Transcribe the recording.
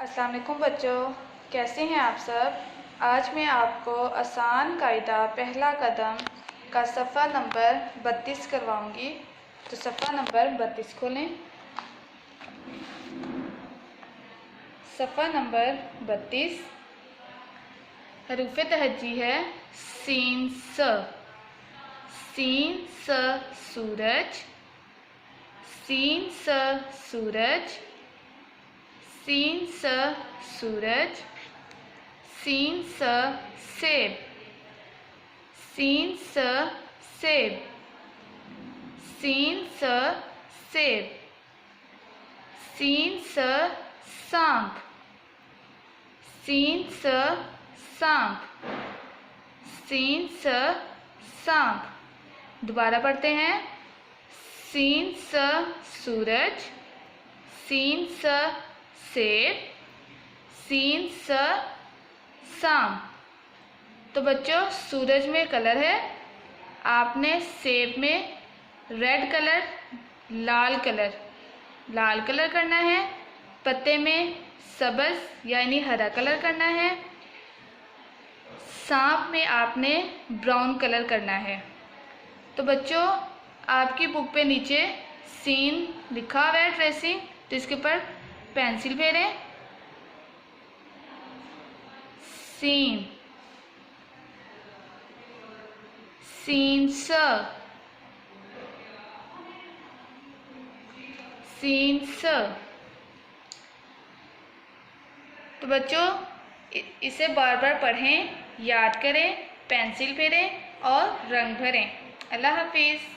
अस्सलाम वालेकुम बच्चों, कैसे हैं आप सब। आज मैं आपको आसान कायदा पहला कदम का सफ़ा नंबर 32 करवाऊंगी। तो सफ़ा नंबर 32 खोलें। सफ़ा नंबर 32 हरूफ तहज्जी है सीन स। सीन स सूरज, सीन स सूरज, सीन स सूरज, सीन स सेब, सीन स सेब, सीन स सेब, सीन स सांप, सीन स सांप, सीन स सांप। दोबारा पढ़ते हैं। सीन स सूरज, सीन स सेब, सीन स सांप। तो बच्चों, सूरज में कलर है, आपने सेब में रेड कलर, लाल कलर करना है। पत्ते में सब्ज़ यानी हरा कलर करना है। सांप में आपने ब्राउन कलर करना है। तो बच्चों, आपकी बुक पे नीचे सीन लिखा हुआ है ट्रेसिंग, तो इसके ऊपर पेंसिल फेरें। सीन, सीन स, सीन स। तो बच्चों, इसे बार बार पढ़ें, याद करें, पेंसिल फेरें और रंग भरें। अल्लाह हाफिज़।